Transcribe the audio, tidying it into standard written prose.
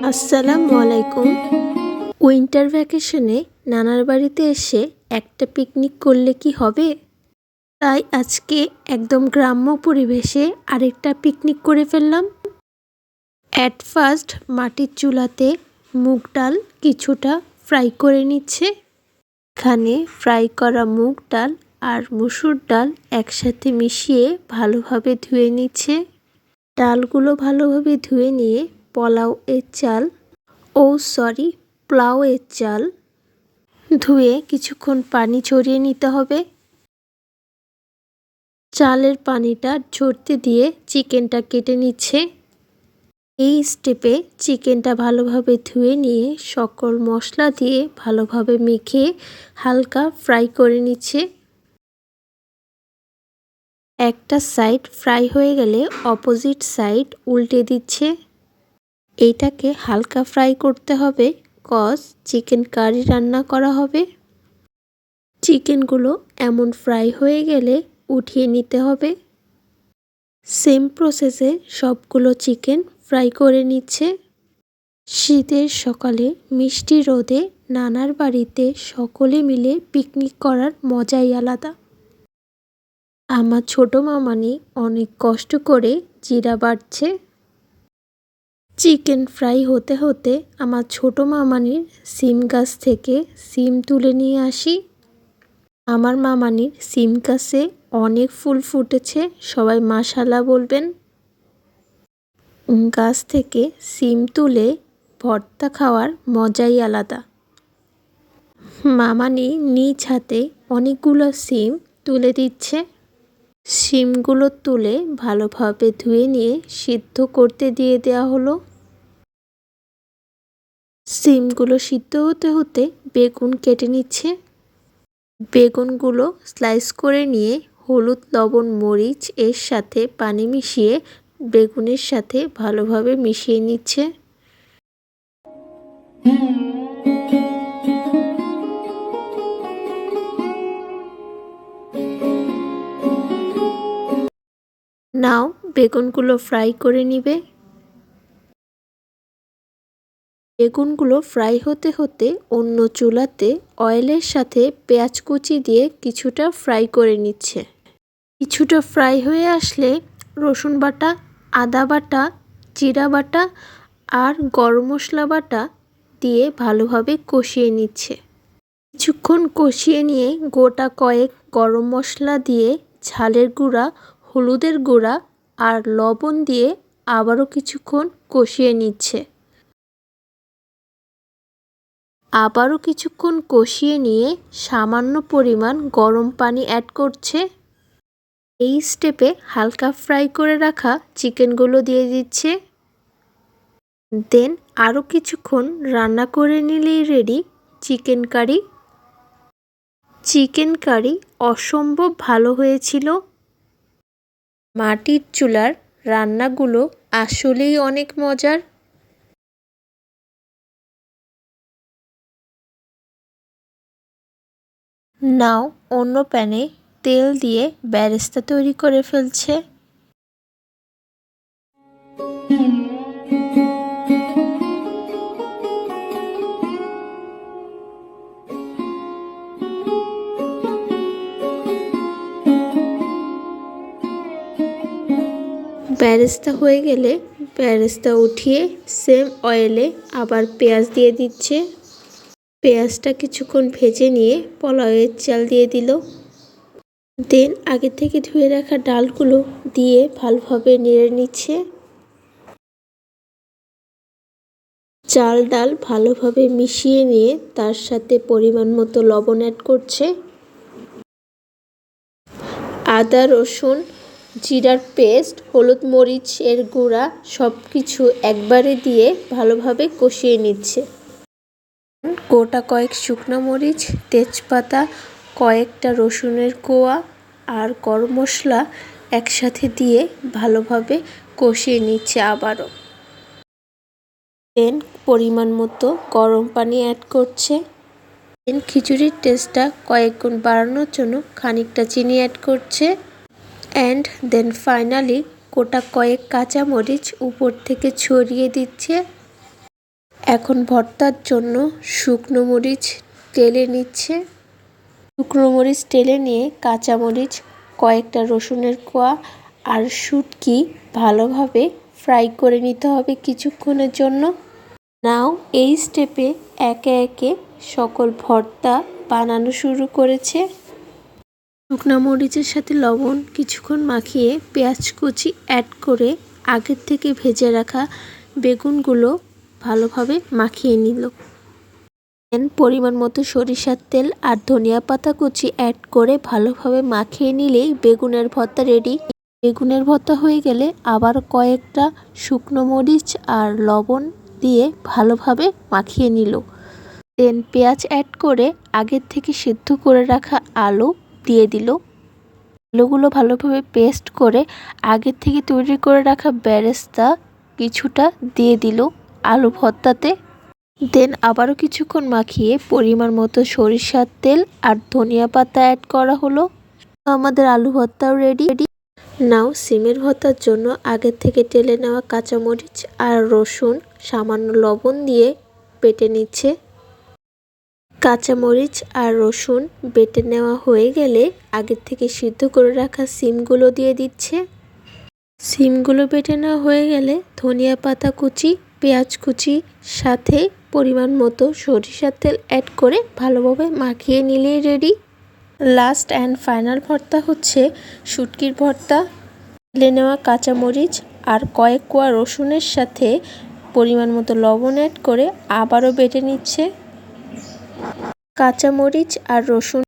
আসসালামু আলাইকুম। উইন্টার ভ্যাকেশনে নানার বাড়িতে এসে একটা পিকনিক করলে কি হবে? তাই আজকে একদম গ্রাম্য পরিবেশে আরেকটা পিকনিক করে ফেললাম। অ্যাট ফার্স্ট মাটির চুলাতে মুগ ডাল কিছুটা ফ্রাই করে নিচ্ছে। এখানে ফ্রাই করা মুগ ডাল আর মসুর ডাল একসাথে মিশিয়ে ভালোভাবে ধুয়ে নিচ্ছে। ডালগুলো ভালোভাবে ধুয়ে নিয়ে পোলাওয়ের চাল ধুয়ে কিছুক্ষণ পানি ঝরিয়ে নিতে হবে। চালের পানিটা ঝরতে দিয়ে চিকেনটা কেটে নিচ্ছে। এই স্টেপে চিকেনটা ভালোভাবে ধুয়ে নিয়ে সকল মশলা দিয়ে ভালোভাবে মেখে হালকা ফ্রাই করে নিচ্ছে। একটা সাইড ফ্রাই হয়ে গেলে অপোজিট সাইড উল্টে দিচ্ছে। এইটাকে হালকা ফ্রাই করতে হবে কজ চিকেন কারি রান্না করা হবে। চিকেনগুলো এমন ফ্রাই হয়ে গেলে উঠিয়ে নিতে হবে। সেম প্রসেসে সবগুলো চিকেন ফ্রাই করে নিচ্ছে। শীতের সকালে মিষ্টি রোদে নানার বাড়িতে সকলে মিলে পিকনিক করার মজাই আলাদা। আমার ছোট মামানি অনেক কষ্ট করে জিরা বাটছে। চিকেন ফ্রাই হতে হতে আমার ছোট মামানির সিম গাছ থেকে সিম তুলে নিয়ে আসি। আমার মামানির সিম গাছে অনেক ফুল ফুটেছে, সবাই মাশাআল্লাহ বলবেন। গাছ থেকে সিম তুলে ভর্তা খাওয়ার মজাই আলাদা। মামানি নিজ হাতে অনেকগুলো সিম তুলে দিচ্ছে। সিমগুলো তুলে ভালোভাবে ধুয়ে নিয়ে সিদ্ধ করতে দিয়ে দেওয়া হলো। সিমগুলো সিদ্ধ হতে হতে বেগুন কেটে নিচ্ছে। বেগুনগুলো স্লাইস করে নিয়ে হলুদ, লবণ, মরিচ এর সাথে পানি মিশিয়ে বেগুনের সাথে ভালোভাবে মিশিয়ে নিচ্ছে। নাও বেগুনগুলো ফ্রাই করে নিবে। বেগুনগুলো ফ্রাই হতে হতে অন্য চুলাতে অয়েলের সাথে পেঁয়াজ কুচি দিয়ে কিছুটা ফ্রাই করে নিচ্ছে। কিছুটা ফ্রাই হয়ে আসলে রসুন বাটা, আদা বাটা, জিরা বাটা আর গরম মশলা বাটা দিয়ে ভালোভাবে কষিয়ে নিচ্ছে। কিছুক্ষণ কষিয়ে নিয়ে গোটা কয়েক গরম মশলা দিয়ে ঝালের গুঁড়া, হলুদের গুঁড়া আর লবণ দিয়ে আবারও কিছুক্ষণ কষিয়ে নিচ্ছে। আবারও কিছুক্ষণ কষিয়ে নিয়ে সামান্য পরিমাণ গরম পানি অ্যাড করছে। এই স্টেপে হালকা ফ্রাই করে রাখা চিকেনগুলো দিয়ে দিচ্ছে। দেন আরও কিছুক্ষণ রান্না করে নিলেই ready chicken curry. Chicken curry অসম্ভব ভালো হয়েছিল। মাটির চুলার রান্নাগুলো আসলেই অনেক মজার। নাও অন্য প্যানে তেল দিয়ে বেরেস্তা তৈরি করে ফেলছে। বেরেস্তা হয়ে গেলে বেরেস্তা উঠিয়ে সেম অয়েলে আবার পেঁয়াজ দিয়ে দিচ্ছে। পেঁয়াজটা কিছুক্ষণ ভেজে নিয়ে পোলাওয়ের চাল দিয়ে দিল। দেন আগে থেকে ধুয়ে রাখা ডালগুলো দিয়ে ভালোভাবে নেড়ে নিচ্ছে। চাল ডাল ভালোভাবে মিশিয়ে নিয়ে তার সাথে পরিমাণ মতো লবণ অ্যাড করছে। আদা, রসুন, জিরার পেস্ট, হলুদ, মরিচ এর গুঁড়া সব কিছু একবারে দিয়ে ভালোভাবে কষিয়ে নিচ্ছে। গোটা কয়েক শুকনো মরিচ, তেজপাতা, কয়েকটা রসুনের কোয়া আর গরম মশলা একসাথে দিয়ে ভালোভাবে কষিয়ে নিচ্ছে আবারও। দেন পরিমাণ মতো গরম পানি অ্যাড করছে। দেন খিচুড়ির টেস্টটা কয়েক গুণ বাড়ানোর জন্য খানিকটা চিনি অ্যাড করছে। অ্যান্ড দেন ফাইনালি গোটা কয়েক কাঁচামরিচ উপর থেকে ছড়িয়ে দিচ্ছে। এখন ভর্তার জন্য শুকনো মরিচ টেলে নিচ্ছে। শুকনো মরিচ টেলে নিয়ে কাঁচামরিচ, কয়েকটা রসুনের কোয়া আর শুটকি ভালোভাবে ফ্রাই করে নিতে হবে কিছুক্ষণের জন্য। নাও এই স্টেপে একে একে সকল ভর্তা বানানো শুরু করেছে। শুকনো মরিচের সাথে লবণ কিছুক্ষণ মাখিয়ে পেঁয়াজ কুচি অ্যাড করে আগের থেকে ভেজে রাখা বেগুনগুলো ভালোভাবে মাখিয়ে নিল। পরিমাণ মতো সরিষার তেল আর ধনিয়া পাতা কুচি অ্যাড করে ভালোভাবে মাখিয়ে নিলেই বেগুনের ভর্তা রেডি। বেগুনের ভর্তা হয়ে গেলে আবার কয়েকটা শুকনো মরিচ আর লবণ দিয়ে ভালোভাবে মাখিয়ে নিল। দেন পেঁয়াজ অ্যাড করে আগের থেকে সিদ্ধ করে রাখা আলু দিয়ে দিল। আলুগুলো ভালোভাবে পেস্ট করে আগের থেকে তৈরি করে রাখা বেরেস্তা কিছুটা দিয়ে দিল আলু ভর্তাতে। দেন আবারও কিছুক্ষণ মাখিয়ে পরিমাণ মতো সরিষার তেল আর ধনিয়া পাতা অ্যাড করা হলো। আমাদের আলু ভর্তাও রেডি। নাও সিমের ভর্তার জন্য আগের থেকে টেলে নেওয়া কাঁচামরিচ আর রসুন সামান্য লবণ দিয়ে বেটে নিচ্ছে। কাঁচামরিচ আর রসুন বেটে নেওয়া হয়ে গেলে আগের থেকে সিদ্ধ করে রাখা সিমগুলো দিয়ে দিচ্ছে। সিমগুলো বেটে নেওয়া হয়ে গেলে ধনিয়া পাতা কুচি, পেঁয়াজ কুচি সাথে পরিমাণ মতো সরিষার তেল অ্যাড করে ভালোভাবে মাখিয়ে নিলেই রেডি। লাস্ট অ্যান্ড ফাইনাল ভর্তা হচ্ছে শুটকির ভর্তা। টেলে নেওয়া কাঁচামরিচ আর কয়েক কোয়া রসুনের সাথে পরিমাণ মতো লবণ অ্যাড করে আবারও বেটে নিচ্ছে। কাঁচামরিচ আর রসুন